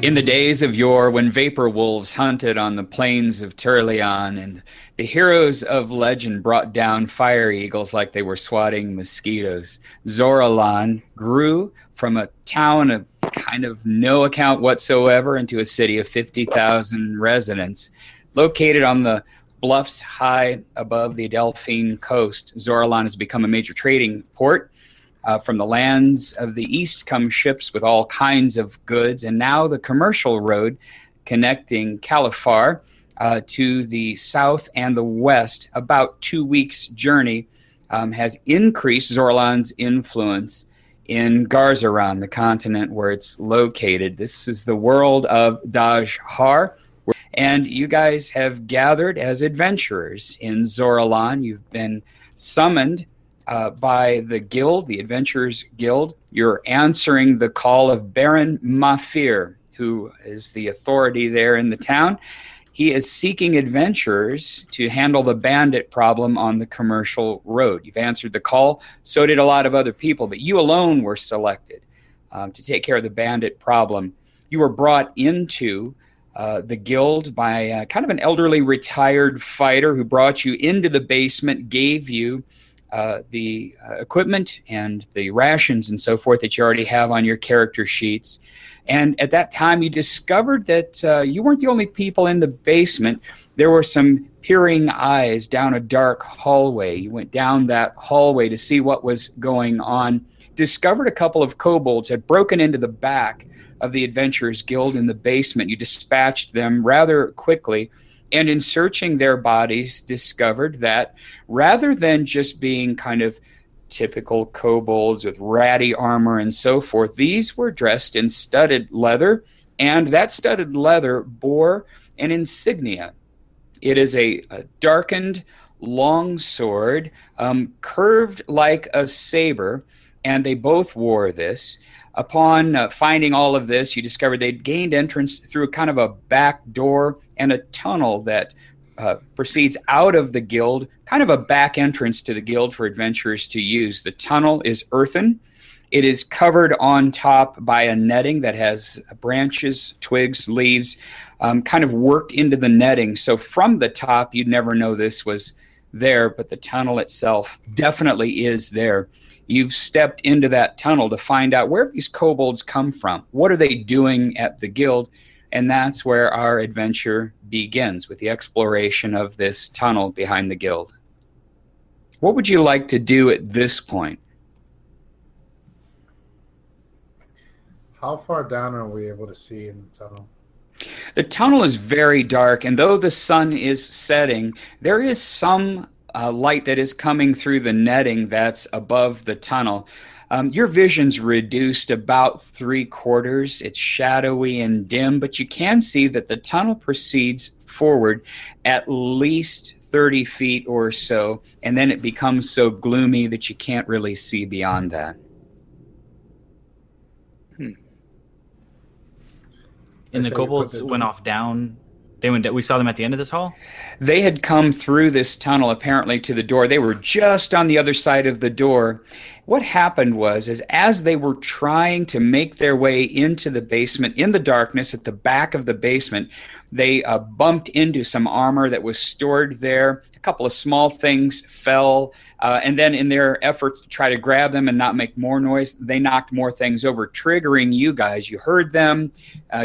In the days of yore, when vapor wolves hunted on the plains of Turlion, and the heroes of legend brought down fire eagles like they were swatting mosquitoes, Zorillon grew from a town of kind of no account whatsoever into a city of 50,000 residents. Located on the bluffs high above the Delphine coast, Zorillon has become a major trading port. From the lands of the east come ships with all kinds of goods, and now the commercial road connecting Califar to the south and the west, about 2 weeks' journey, has increased Zorillon's influence in Garzaran, the continent where it's located. This is the world of Dajhar, and you guys have gathered as adventurers in Zorillon. You've been summoned by the guild, the Adventurers Guild. You're answering the call of Baron Mafir, who is the authority there in the town. He is seeking adventurers to handle the bandit problem on the commercial road. You've answered the call, so did a lot of other people, but you alone were selected to take care of the bandit problem. You were brought into the guild by kind of an elderly retired fighter who brought you into the basement, gave you the equipment and the rations and so forth that you already have on your character sheets. And at that time, you discovered that you weren't the only people in the basement. There were some peering eyes down a dark hallway. You went down that hallway to see what was going on. Discovered a couple of kobolds had broken into the back of the Adventurers Guild in the basement. You dispatched them rather quickly, and in searching their bodies, discovered that rather than just being kind of typical kobolds with ratty armor and so forth, these were dressed in studded leather, and that studded leather bore an insignia. It is a darkened long sword, curved like a saber, and they both wore this. Upon finding all of this, you discovered they'd gained entrance through kind of a back door and a tunnel that proceeds out of the guild, kind of a back entrance to the guild for adventurers to use. The tunnel is earthen. It is covered on top by a netting that has branches, twigs, leaves, kind of worked into the netting. So from the top, you'd never know this was there, but the tunnel itself definitely is there. You've stepped into that tunnel to find out where these kobolds come from. What are they doing at the guild? And that's where our adventure begins, with the exploration of this tunnel behind the guild. What would you like to do at this point? How far down are we able to see in the tunnel? The tunnel is very dark, and though the sun is setting, there is some light that is coming through the netting that's above the tunnel. Your vision's reduced about 3/4. It's shadowy and dim, but you can see that the tunnel proceeds forward at least 30 feet or so, and then it becomes so gloomy that you can't really see beyond that. And the kobolds went off down. They went. We saw them at the end of this hall? They had come through this tunnel apparently to the door. They were just on the other side of the door. What happened was, as they were trying to make their way into the basement, in the darkness at the back of the basement, they bumped into some armor that was stored there. A couple of small things fell, and then in their efforts to try to grab them and not make more noise, they knocked more things over, triggering you guys. You heard them,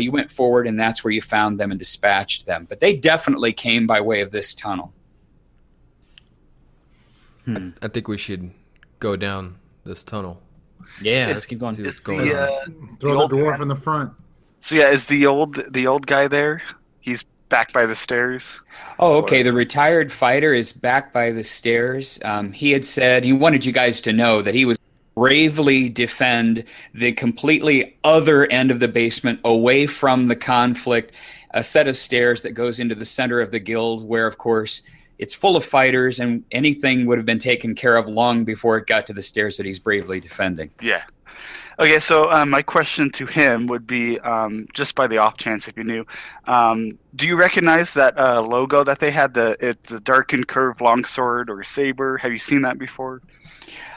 you went forward, and that's where you found them and dispatched them. But they definitely came by way of this tunnel. I think we should go down this tunnel. Yeah, let's keep going. See what's Throw going on. the dwarf in the front. So yeah, is the old guy there? He's back by the stairs. Oh, okay. The retired fighter is back by the stairs. He had said he wanted you guys to know that he was bravely defend the completely other end of the basement, away from the conflict, a set of stairs that goes into the center of the guild, where, of course, it's full of fighters, and anything would have been taken care of long before it got to the stairs that he's bravely defending. Yeah. Okay, so my question to him would be, just by the off chance if you knew, do you recognize that logo that they had? It's a darkened curved longsword or saber. Have you seen that before?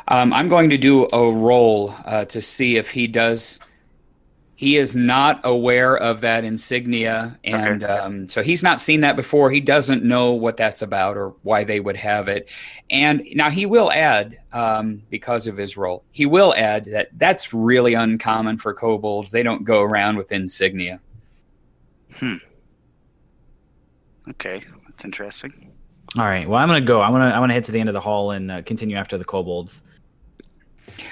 I'm going to do a roll to see if he does. He is not aware of that insignia, and so he's not seen that before. He doesn't know what that's about or why they would have it. And now he will add, because of his role, he will add that that's really uncommon for kobolds. They don't go around with insignia. Okay, that's interesting. All right. Well, I'm gonna go. I'm gonna head to the end of the hall and continue after the kobolds.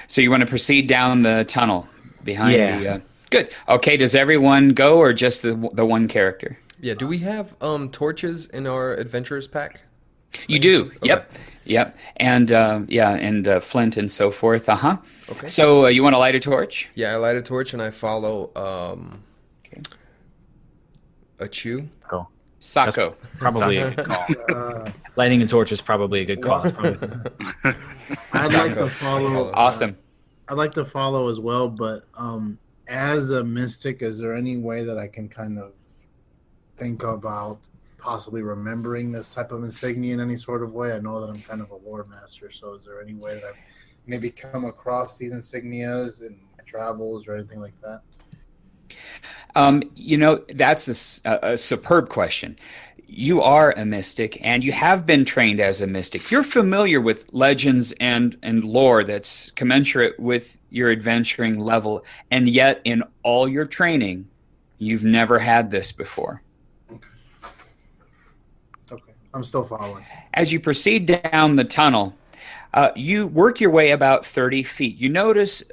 So you want to proceed down the tunnel behind Yeah. Good. Okay, does everyone go or just the one character? Yeah, do we have torches in our adventurers pack? You do. Okay. Yep. And flint and so forth. Okay. So you want to light a torch? Yeah, I light a torch and I follow a chew. Go. Sacho. Probably a good call. Lighting a torch is probably a good call. I'd like to follow. Awesome. I'd like to follow as well, but as a mystic, is there any way that I can kind of think about possibly remembering this type of insignia in any sort of way? I know that I'm kind of a lore master, so is there any way that I've maybe come across these insignias in my travels or anything like that? That's a superb question. You are a mystic, and you have been trained as a mystic. You're familiar with legends and lore that's commensurate with your adventuring level, and yet in all your training, you've never had this before. Okay. I'm still following. As you proceed down the tunnel, you work your way about 30 feet. You notice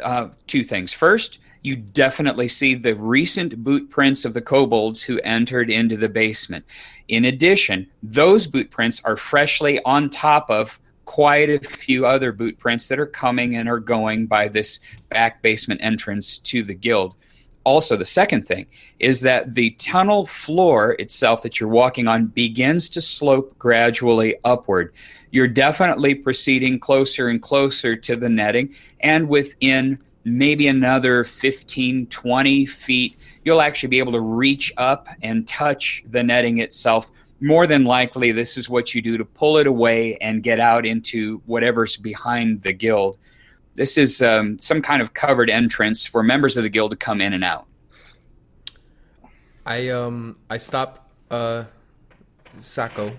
two things. First, you definitely see the recent boot prints of the kobolds who entered into the basement. In addition, those boot prints are freshly on top of quite a few other boot prints that are coming and are going by this back basement entrance to the guild. Also, the second thing is that the tunnel floor itself that you're walking on begins to slope gradually upward. You're definitely proceeding closer and closer to the netting, and within maybe another 15, 20 feet, you'll actually be able to reach up and touch the netting itself. More than likely, this is what you do to pull it away and get out into whatever's behind the guild. This is some kind of covered entrance for members of the guild to come in and out. I stop Sacho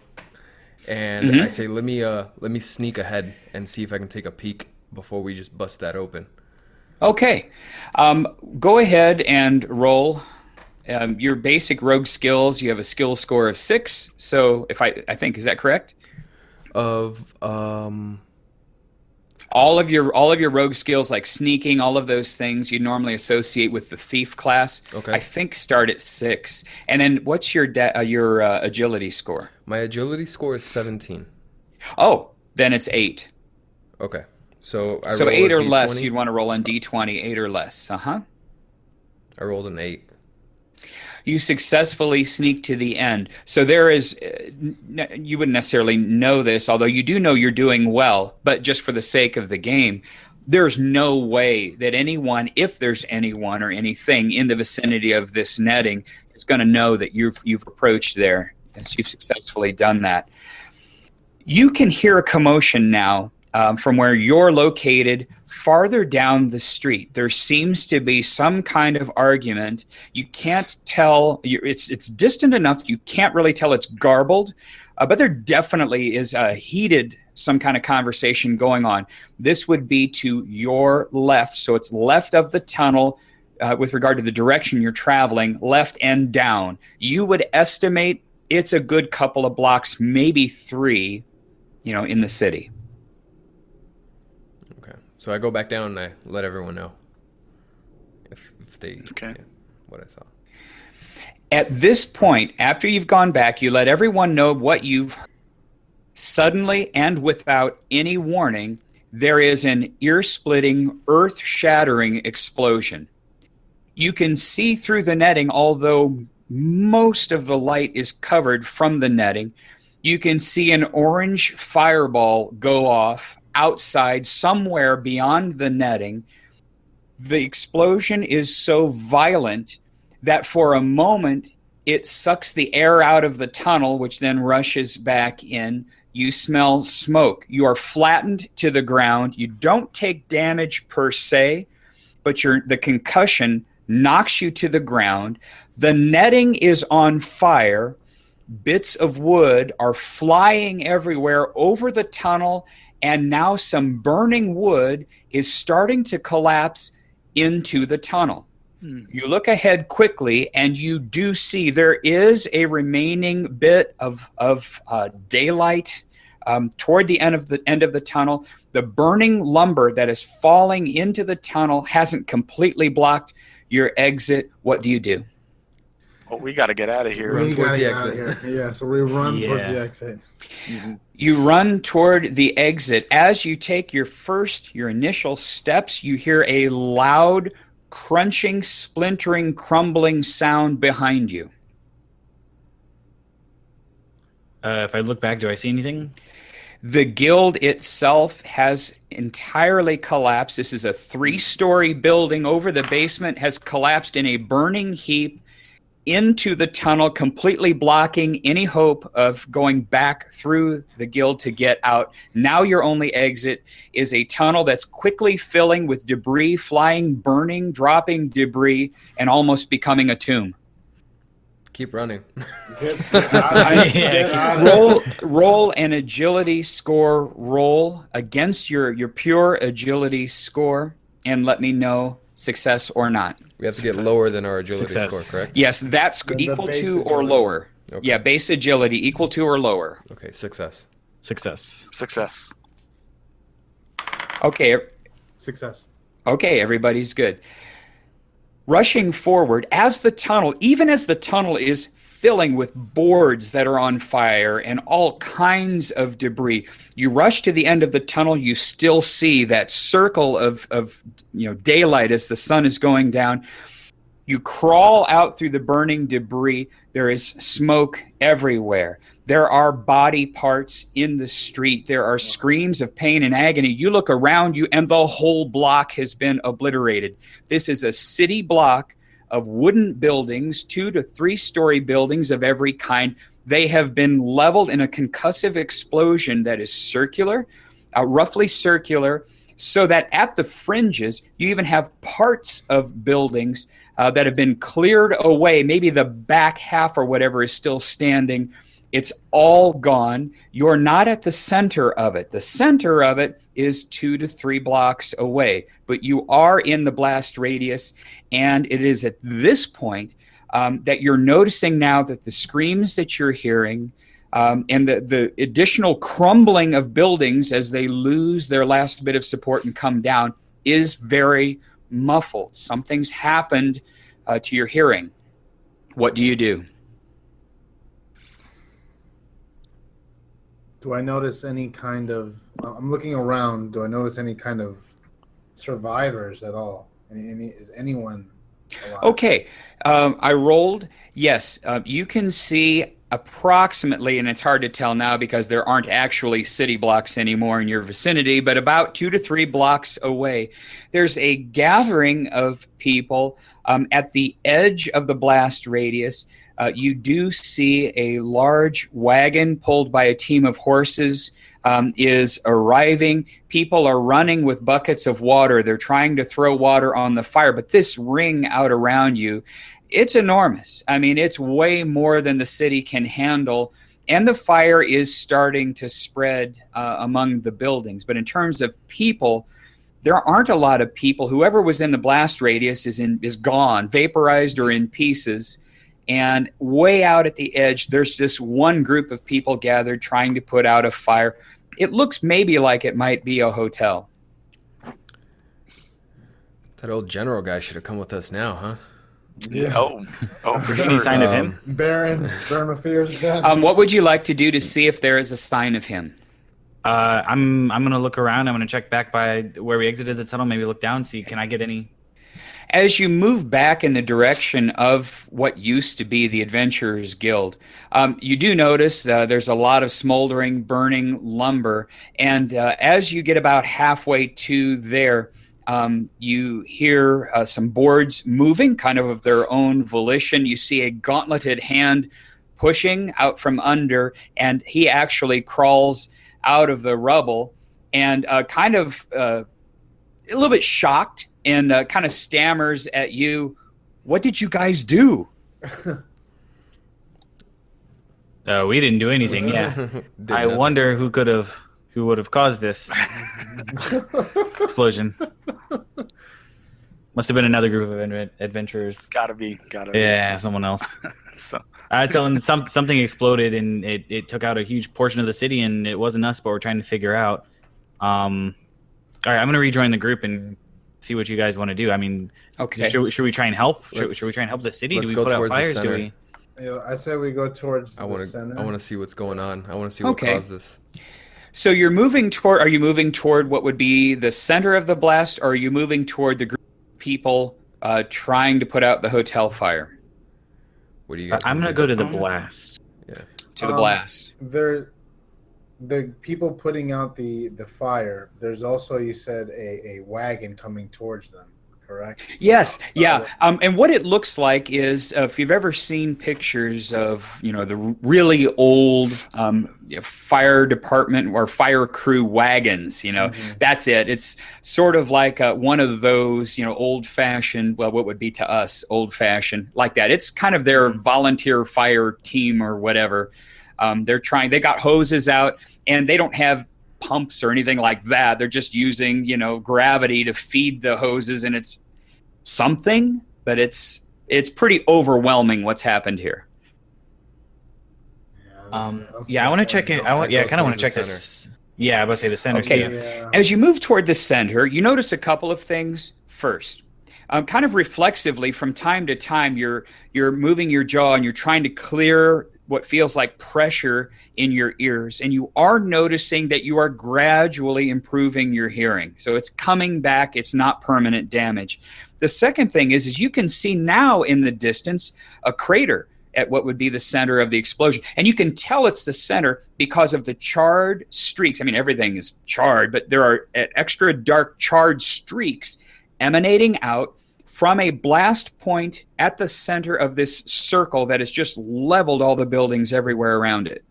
and I say, let me sneak ahead and see if I can take a peek before we just bust that open. Okay, go ahead and roll your basic rogue skills. You have a skill score of 6. So if I think, is that correct? Of all of your rogue skills, like sneaking, all of those things you normally associate with the thief class. Okay. I think start at 6. And then what's your agility score? My agility score is 17. Oh, then it's 8. Okay. So I So roll 8 a or D20. less, you'd want to roll on D20, 8 or less. I rolled an 8. You successfully sneak to the end. So there is, you wouldn't necessarily know this, although you do know you're doing well, but just for the sake of the game, there's no way that anyone, if there's anyone or anything in the vicinity of this netting, is going to know that you've approached there, as you've successfully done that. You can hear a commotion now from where you're located farther down the street. There seems to be some kind of argument. You can't tell. It's distant enough you can't really tell it's garbled, but there definitely is a heated some kind of conversation going on. This would be to your left, so it's left of the tunnel with regard to the direction you're traveling, left and down. You would estimate it's a good couple of blocks, maybe 3, in the city. So I go back down and I let everyone know if they what I saw. At this point, after you've gone back, you let everyone know what you've heard. Suddenly and without any warning, there is an ear-splitting, earth-shattering explosion. You can see through the netting, although most of the light is covered from the netting. You can see an orange fireball go off outside somewhere beyond the netting. The explosion is so violent that for a moment it sucks the air out of the tunnel, which then rushes back in. You smell smoke. You are flattened to the ground. You don't take damage per se, but the concussion knocks you to the ground. The netting is on fire. Bits of wood are flying everywhere over the tunnel, and now some burning wood is starting to collapse into the tunnel. You look ahead quickly, and you do see there is a remaining bit of daylight toward the end of the tunnel. The burning lumber that is falling into the tunnel hasn't completely blocked your exit. What do you do? Well, we got to get out of here. Run towards the gotta get out of exit. here. Yeah, so we run towards the exit. You run toward the exit. As you take your initial steps, you hear a loud, crunching, splintering, crumbling sound behind you. If I look back, do I see anything? The guild itself has entirely collapsed. This is a 3-story building. Over the basement has collapsed in a burning heap into the tunnel, completely blocking any hope of going back through the guild to get out. Now your only exit is a tunnel that's quickly filling with debris, flying, burning, dropping debris, and almost becoming a tomb. Keep running. Roll an agility score roll against your pure agility score, and let me know success or not. We have to get lower than our agility Success. score, correct? Yes, that's equal to or lower. Okay. Yeah, base agility equal to or lower. Okay, success. Success. Okay, Success. okay, everybody's good. Rushing forward, even as the tunnel is filling with boards that are on fire and all kinds of debris, you rush to the end of the tunnel. You still see that circle of daylight as the sun is going down. You crawl out through the burning debris. There is smoke everywhere. There are body parts in the street. There are screams of pain and agony. You look around you, and the whole block has been obliterated. This is a city block of wooden buildings, 2 to 3 story buildings of every kind. They have been leveled in a concussive explosion that is circular, roughly circular, so that at the fringes, you even have parts of buildings that have been cleared away. Maybe the back half or whatever is still standing. It's all gone. You're not at the center of it. The center of it is 2 to 3 blocks away, but you are in the blast radius, and it is at this point that you're noticing now that the screams that you're hearing and the additional crumbling of buildings as they lose their last bit of support and come down is very muffled. Something's happened to your hearing. What do you do? Do I notice any kind of... I'm looking around. Do I notice any kind of survivors at all? Is anyone alive? Okay. I rolled. Yes. You can see approximately, and it's hard to tell now because there aren't actually city blocks anymore in your vicinity, but about 2 to 3 blocks away, there's a gathering of people at the edge of the blast radius. You do see a large wagon pulled by a team of horses is arriving. People are running with buckets of water. They're trying to throw water on the fire, but this ring out around you, it's enormous. I mean, it's way more than the city can handle, and the fire is starting to spread among the buildings. But in terms of people, there aren't a lot of people. Whoever was in the blast radius is gone, vaporized or in pieces. And way out at the edge, there's this one group of people gathered trying to put out a fire. It looks maybe like it might be a hotel. That old general guy should have come with us now, huh? Yeah. Oh, for Any sure. sign of him? Baron Mafir's dead. What would you like to do to see if there is a sign of him? I'm gonna look around. I'm gonna check back by where we exited the tunnel. Maybe look down, see can I get any. As you move back in the direction of what used to be the Adventurers Guild, you do notice there's a lot of smoldering, burning lumber. And as you get about halfway to there, you hear some boards moving kind of their own volition. You see a gauntleted hand pushing out from under, and he actually crawls out of the rubble and a little bit shocked and kind of stammers at you. What did you guys do? We didn't do anything. Yeah. Did I nothing. wonder who would have caused this explosion. Must have been another group of adventurers. Gotta be. Yeah, someone else. So I tell them something exploded and it took out a huge portion of the city, and it wasn't us, but we're trying to figure out. All right, I'm gonna rejoin the group and see what you guys want to do. I mean, Okay. should we try and help? Should we try and help the city? Do let's we go put out towards the fires? Do center. we? Yeah, I said we go towards I the want center. to see what's going on. I want to see what Okay. caused this. So you're moving toward. Are you moving toward what would be the center of the blast, or are you moving toward the group of people trying to put out the hotel fire? What do you guys? I'm wanna gonna go do? to the blast. To the blast. The people putting out the fire. There's also, you said, a wagon coming towards them. Correct. Yes, yeah. And what it looks like is, if you've ever seen pictures of, the really old fire department or fire crew wagons, that's it. It's sort of like one of those, old-fashioned, well, what would be to us old-fashioned, like that. It's kind of their volunteer fire team or whatever. They got hoses out, and they don't have pumps or anything like that. They're just using, gravity to feed the hoses, and it's something, but it's pretty overwhelming what's happened here. Yeah, I want to check it. I kind of want to check this. Yeah, I was about to say the center. Okay. So, Yeah. As you move toward the center, you notice a couple of things first. Kind of reflexively, from time to time, you're moving your jaw and you're trying to clear what feels like pressure in your ears, and you are noticing that you are gradually improving your hearing. So it's coming back. It's not permanent damage. The second thing is you can see now in the distance a crater at what would be the center of the explosion. And you can tell it's the center because of the charred streaks. I mean, everything is charred, but there are extra dark charred streaks emanating out from a blast point at the center of this circle that has just leveled all the buildings everywhere around it.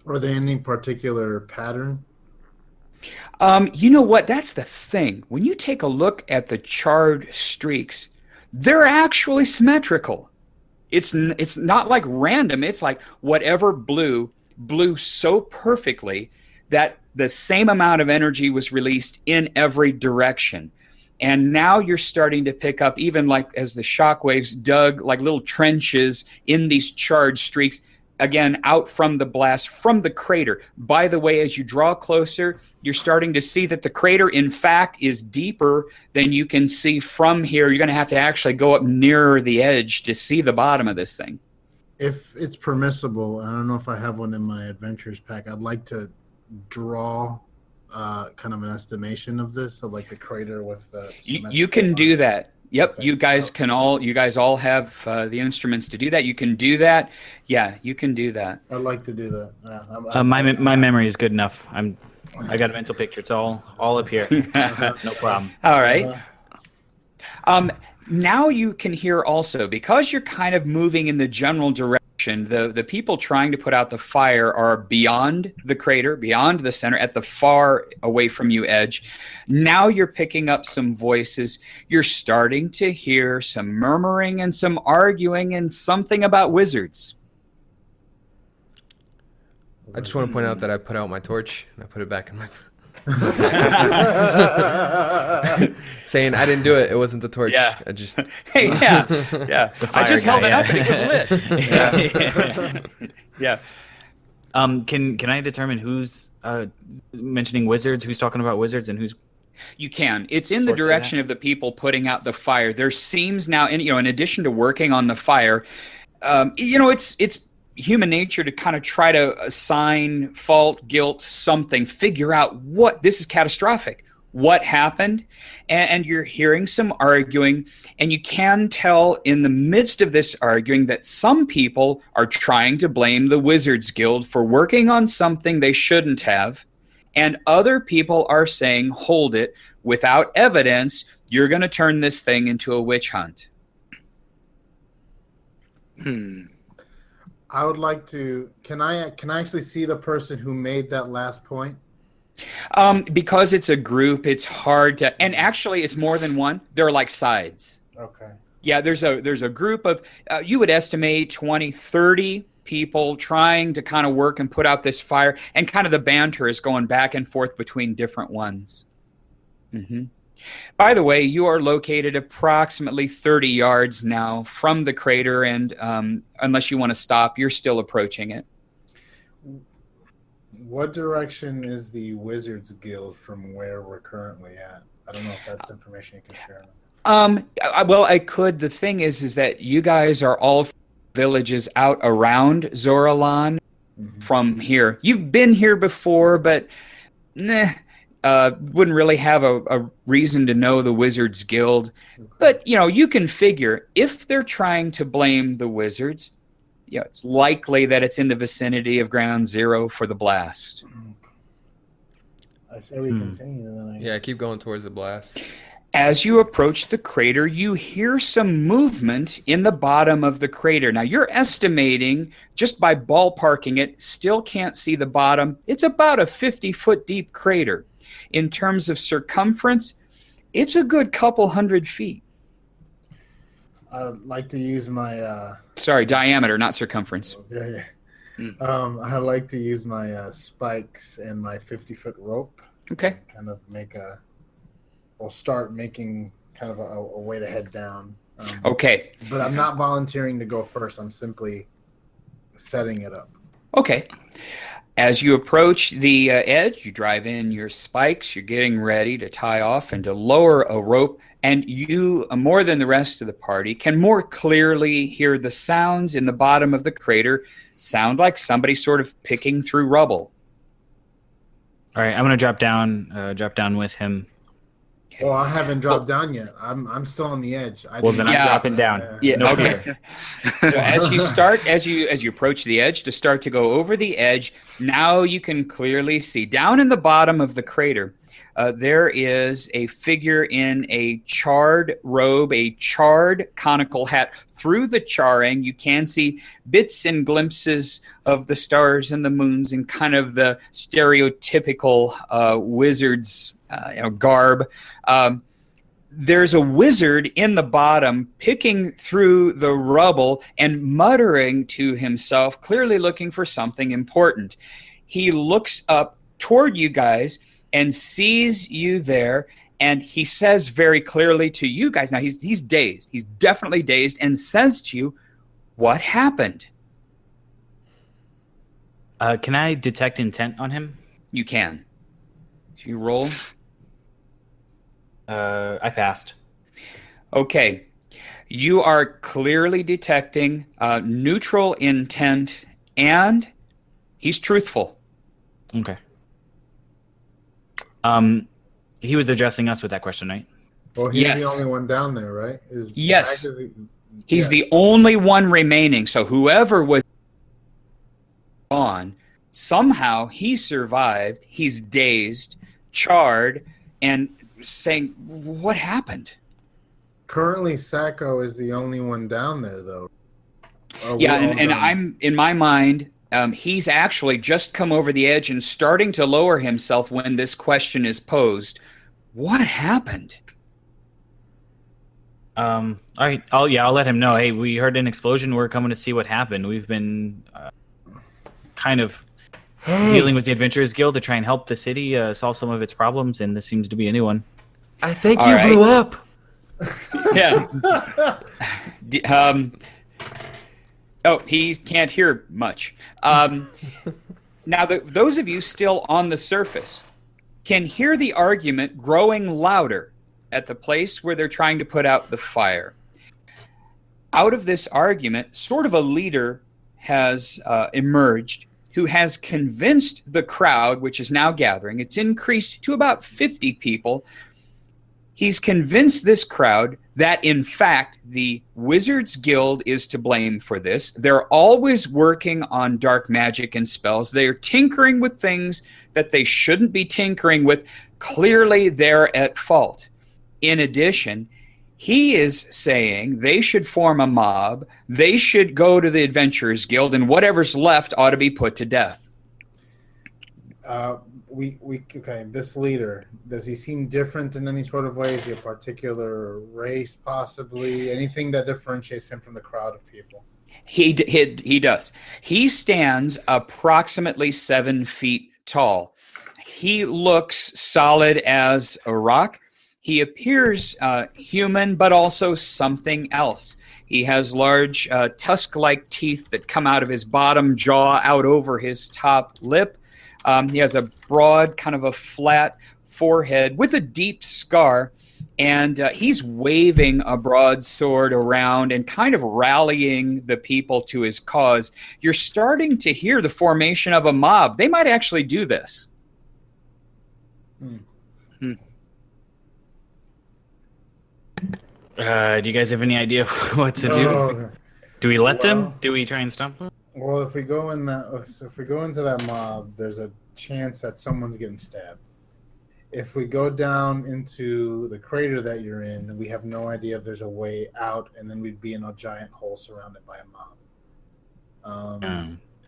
Are there any particular pattern? You know what? That's the thing. When you take a look at the charred streaks, they're actually symmetrical. It's not like random. It's like whatever blew so perfectly that the same amount of energy was released in every direction. And now you're starting to pick up, even like as the shock waves dug like little trenches in these charred streaks, again, out from the blast, from the crater. By the way, as you draw closer, you're starting to see that the crater, in fact, is deeper than you can see from here. You're going to have to actually go up nearer the edge to see the bottom of this thing. If it's permissible, I don't know if I have one in my adventures pack. I'd like to draw kind of an estimation of this, of like the crater with the. You can do that. Yep, Okay. you guys all have the instruments to do that. You can do that. Yeah, you can do that. I'd like to do that. Yeah, my memory is good enough. I got a mental picture. It's all up here. No problem. All right. Now you can hear also, because you're kind of moving in the general direction, the people trying to put out the fire are beyond the crater, beyond the center, at the far away from you edge. Now you're picking up some voices. You're starting to hear some murmuring and some arguing and something about wizards. I just want to point out that I put out my torch and I put it back in my. Saying I didn't do it. It wasn't the torch. Yeah. I just. Hey, yeah. I just fire held guy, it up yeah. and it was lit. Yeah. Can I determine who's mentioning wizards, who's talking about wizards, and who's? You can. It's in the Source of direction of the people putting out the fire. There seems now, in addition to working on the fire, it's human nature to kind of try to assign fault, guilt, something, figure out what this is catastrophic. What happened? And you're hearing some arguing, and you can tell in the midst of this arguing that some people are trying to blame the Wizards Guild for working on something they shouldn't have, and other people are saying, hold it, without evidence, you're going to turn this thing into a witch hunt. I would like to. Can I actually see the person who made that last point? Because it's a group, it's hard to, and actually it's more than one. There are like sides. Okay. Yeah, there's a group of, you would estimate 20, 30 people trying to kind of work and put out this fire, and kind of the banter is going back and forth between different ones. Mm-hmm. By the way, you are located approximately 30 yards now from the crater, and unless you want to stop, you're still approaching it. What direction is the Wizards Guild from where we're currently at? I don't know if that's information you can share. Well, I could. The thing is that you guys are all villages out around Zorillon from here. You've been here before, but wouldn't really have a reason to know the Wizards Guild. Okay. But, you can figure if they're trying to blame the Wizards, it's likely that it's in the vicinity of Ground Zero for the blast. I say we continue then. Yeah, keep going towards the blast. As you approach the crater, you hear some movement in the bottom of the crater. Now, you're estimating, just by ballparking it, still can't see the bottom. It's about a 50-foot deep crater. In terms of circumference, it's a good couple hundred feet. I'd like to use my... Sorry, diameter, not circumference. Yeah. I'd like to use my spikes and my 50-foot rope. Okay. Kind of we'll start making kind of a way to head down. Okay. But I'm not volunteering to go first. I'm simply setting it up. Okay. As you approach the edge, you drive in your spikes. You're getting ready to tie off and to lower a rope. And you, more than the rest of the party, can more clearly hear the sounds in the bottom of the crater sound like somebody sort of picking through rubble. All right, I'm going to drop down with him. Well, I haven't dropped down yet. I'm still on the edge. I'm dropping down. Yeah. No Okay. fear. So as you approach the edge to start to go over the edge, now you can clearly see down in the bottom of the crater. There is a figure in a charred robe, a charred conical hat. Through the charring, you can see bits and glimpses of the stars and the moons and kind of the stereotypical wizard's garb. There's a wizard in the bottom picking through the rubble and muttering to himself, clearly looking for something important. He looks up toward you guys and sees you there, and he says very clearly to you guys, now he's dazed, he's definitely dazed, and says to you, "What happened?" Can I detect intent on him? You can. So you roll. I passed. Okay. You are clearly detecting neutral intent, and he's truthful. Okay. He was addressing us with that question, right? Well, he's Yes. the only one down there, right? Yes. He's the only one remaining. So whoever was on, somehow he survived. He's dazed, charred, and saying, "What happened?" Currently, Sacho is the only one down there, though. Yeah, and I'm in my mind. He's actually just come over the edge and starting to lower himself when this question is posed. What happened? All right. I'll let him know. Hey, we heard an explosion. We're coming to see what happened. We've been kind of dealing with the Adventurers Guild to try and help the city solve some of its problems, and this seems to be a new one. I think All you right. blew up. Yeah. Oh, he can't hear much. Now, those of you still on the surface can hear the argument growing louder at the place where they're trying to put out the fire. Out of this argument, sort of a leader has emerged who has convinced the crowd, which is now gathering, it's increased to about 50 people. He's convinced this crowd that, in fact, the Wizards Guild is to blame for this. They're always working on dark magic and spells. They're tinkering with things that they shouldn't be tinkering with. Clearly, they're at fault. In addition, he is saying they should form a mob, they should go to the Adventurers Guild, and whatever's left ought to be put to death. okay. This leader, does he seem different in any sort of way? Is he a particular race, possibly? Anything that differentiates him from the crowd of people? He does. He stands approximately 7 feet tall. He looks solid as a rock. He appears human, but also something else. He has large tusk-like teeth that come out of his bottom jaw out over his top lip. He has a broad, kind of a flat forehead with a deep scar, and he's waving a broadsword around and kind of rallying the people to his cause. You're starting to hear the formation of a mob. They might actually do this. Do you guys have any idea what to do? Do we let them? Do we try and stop them? Well, if we go into that mob, there's a chance that someone's getting stabbed. If we go down into the crater that you're in, we have no idea if there's a way out, and then we'd be in a giant hole surrounded by a mob.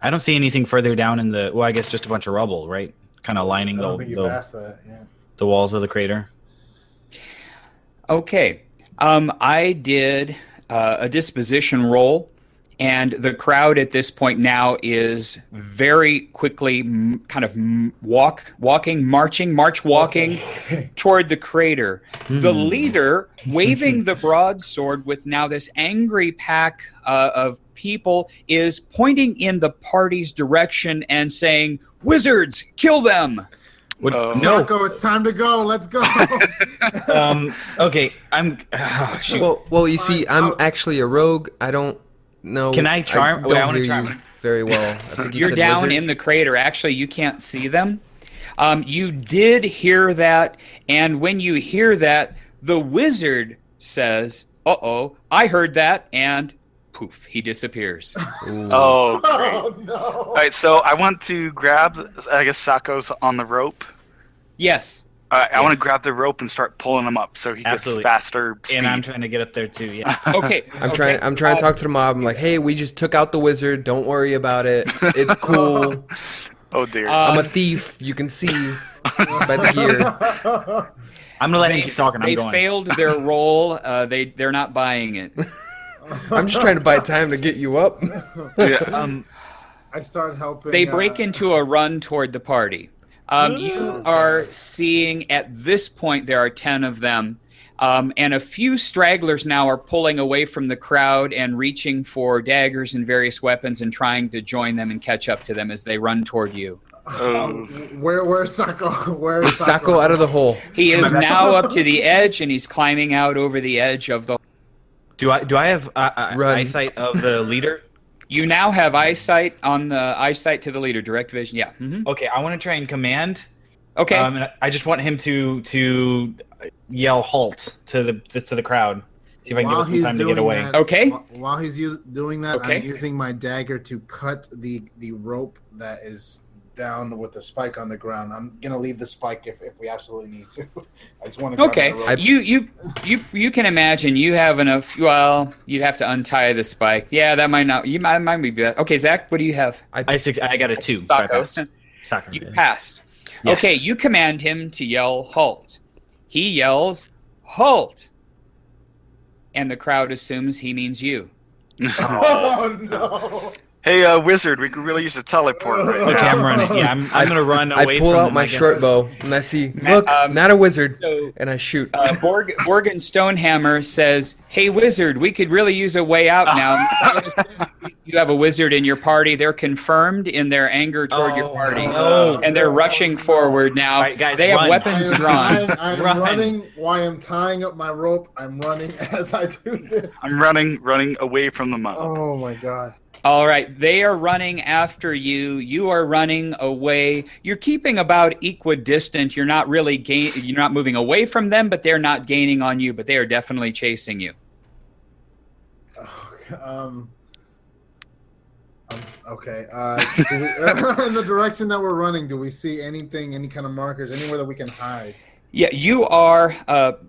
I don't see anything further down in the. Well, I guess just a bunch of rubble, right? Kind of lining I don't think you passed that. Yeah. The walls of the crater. Okay. I did a disposition roll, and the crowd at this point now is very quickly march walking toward the crater. The leader waving the broadsword with now this angry pack of people is pointing in the party's direction and saying, "Wizards, kill them!" No. Sacho, it's time to go. Let's go. Okay, I'm. Shoot. Well, you see, I'm actually a rogue. I don't know. Can I charm? I don't I want to hear charm. you very well. I think you You're said down wizard. in the crater. Actually, you can't see them. You did hear that, and when you hear that, the wizard says, "Uh-oh, I heard that," and poof, he disappears. Oh, great. Oh no! All right, so I want to grab, I guess Sako's on the rope. Yes. I want to grab the rope and start pulling him up so he Absolutely. gets faster speed. And I'm trying to get up there too. Yeah. Okay. I'm trying to talk to the mob. I'm like, hey, we just took out the wizard. Don't worry about it. It's cool. Oh, dear. I'm a thief. You can see by the gear. I'm gonna let him keep talking. I'm They going. failed their roll. They're not buying it. I'm just trying to buy time to get you up. Yeah. I start helping. They break into a run toward the party. You are seeing at this point there are 10 of them, and a few stragglers now are pulling away from the crowd and reaching for daggers and various weapons and trying to join them and catch up to them as they run toward you. Where's Sacho? Where's Sacho out of the hole. He is now up to the edge and he's climbing out over the edge of the. Do I have Run. eyesight of the leader? You now have eyesight on the eyesight to the leader, direct vision. Yeah. Mm-hmm. Okay, I want to try and command. Okay. And I just want him to yell halt to the crowd. See if I can give us some time to get away. Okay. While he's doing that, Okay. I'm using my dagger to cut the rope that is down with the spike on the ground. I'm gonna leave the spike if we absolutely need to. I just want to. Okay. You can imagine you have enough. Well, you'd have to untie the spike. Yeah, that might not. You might be bad. Okay, Zach, what do you have? I got a 2. So I passed. Soccer. You passed. Yeah. Okay, you command him to yell halt. He yells halt, and the crowd assumes he means you. Oh no! Hey, wizard, we could really use a teleport right Okay, now. I'm running. Yeah, I'm gonna run away. I pull from out them, my I guess. short bow and I see, look, not a wizard, So, and I shoot. Borgin Stonehammer says, "Hey, wizard, we could really use a way out now. You have a wizard in your party. They're confirmed in their anger toward your party, no. and they're rushing forward now. All right, guys, they have run. weapons drawn. I'm Run. running while I'm tying up my rope. I'm running as I do this. I'm running away from the mob. Oh my god! All right, they are running after you. You are running away. You're keeping about equidistant. You're not really You're not moving away from them, but they're not gaining on you. But they are definitely chasing you. Okay. In the direction that we're running, do we see anything, any kind of markers, anywhere that we can hide? Yeah, you are.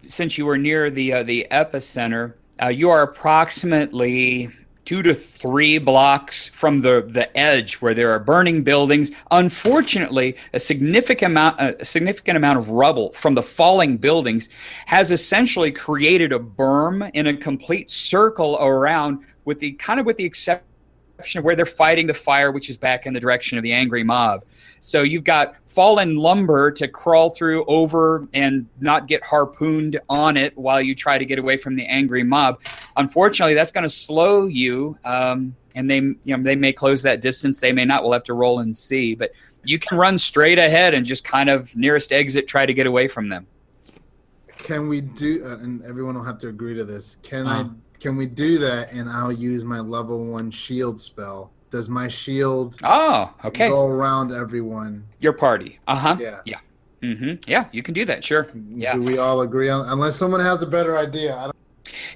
Since you were near the epicenter, you are approximately 2 to 3 blocks from the edge where there are burning buildings. Unfortunately, a significant amount of rubble from the falling buildings has essentially created a berm in a complete circle around, with the exception of where they're fighting the fire, which is back in the direction of the angry mob. So you've got fallen lumber to crawl through over and not get harpooned on it while you try to get away from the angry mob. Unfortunately, that's going to slow you, and they may close that distance. They may not. We'll have to roll and see. But you can run straight ahead and just kind of nearest exit try to get away from them. Can we do? And everyone will have to agree to this. Can we do that? And I'll use my level 1 shield spell. Does my shield go around everyone? Your party. Yeah. Yeah. Mm-hmm. Yeah, you can do that. Sure. Yeah. Do we all agree on? Unless someone has a better idea.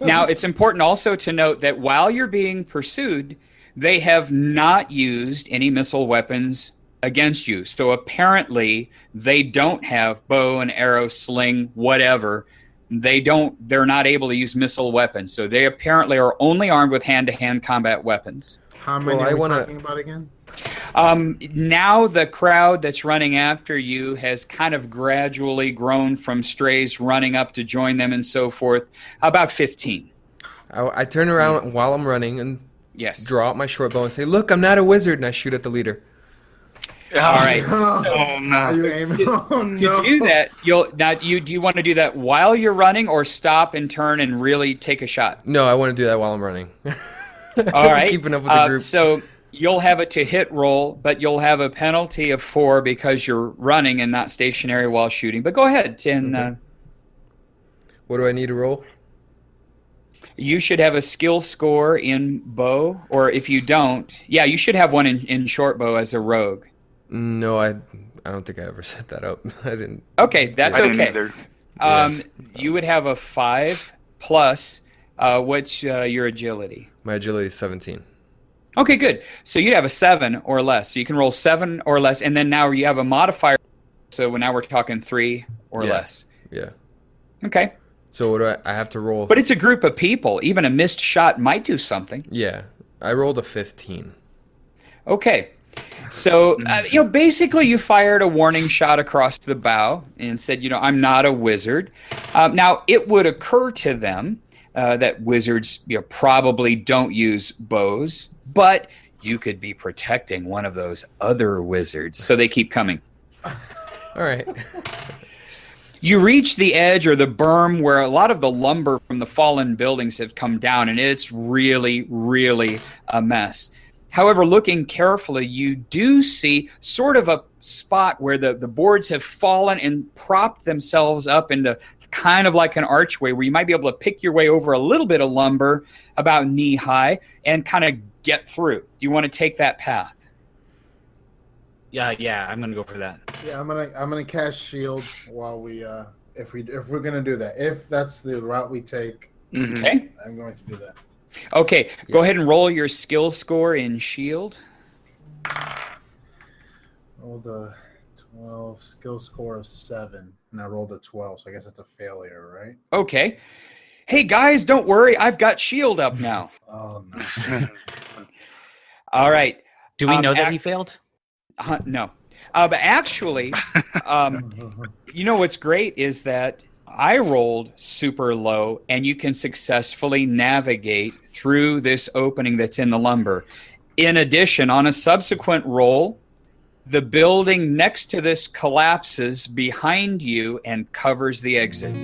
Now, it's important also to note that while you're being pursued, they have not used any missile weapons against you. So apparently, they don't have bow and arrow, sling, whatever. They're not able to use missile weapons. So they apparently are only armed with hand-to-hand combat weapons. How many are we talking about again? Now the crowd that's running after you has kind of gradually grown from strays running up to join them and so forth. About 15. I turn around while I'm running and draw out my short bow and say, "Look, I'm not a wizard," and I shoot at the leader. All right. So, To do that, do you want to do that while you're running, or stop and turn and really take a shot? No, I want to do that while I'm running. All right. Keeping up with the group. So you'll have a to hit roll, but you'll have a penalty of 4 because you're running and not stationary while shooting. But go ahead and. What do I need to roll? You should have a skill score in bow, or if you don't, you should have one in short bow as a rogue. No, I don't think I ever set that up. I didn't. Okay, that's okay. Didn't either. You would have a 5 plus. What's your agility? My agility is 17. Okay, good. So you'd have a 7 or less. So you can roll 7 or less, and then now you have a modifier. So now we're talking 3 or less. Yeah. Okay. So what do I have to roll? But it's a group of people. Even a missed shot might do something. Yeah. I rolled a 15. Okay. So, basically you fired a warning shot across the bow and said, I'm not a wizard. Now, it would occur to them that wizards probably don't use bows, but you could be protecting one of those other wizards. So they keep coming. All right. You reach the edge or the berm where a lot of the lumber from the fallen buildings have come down, and it's really, really a mess. However, looking carefully, you do see sort of a spot where the boards have fallen and propped themselves up into kind of like an archway where you might be able to pick your way over a little bit of lumber about knee high and kind of get through. Do you want to take that path? Yeah, I'm gonna go for that. Yeah, I'm gonna cast shield while we if we're gonna do that. If that's the route we take, Okay. I'm going to do that. Okay, go ahead and roll your skill score in shield. Rolled a 12, skill score of 7, and I rolled a 12, so I guess that's a failure, right? Okay. Hey guys, don't worry, I've got shield up now. Oh no. All right. Do we know that he failed? No. But actually, what's great is that I rolled super low, and you can successfully navigate through this opening that's in the lumber. In addition, on a subsequent roll, the building next to this collapses behind you and covers the exit.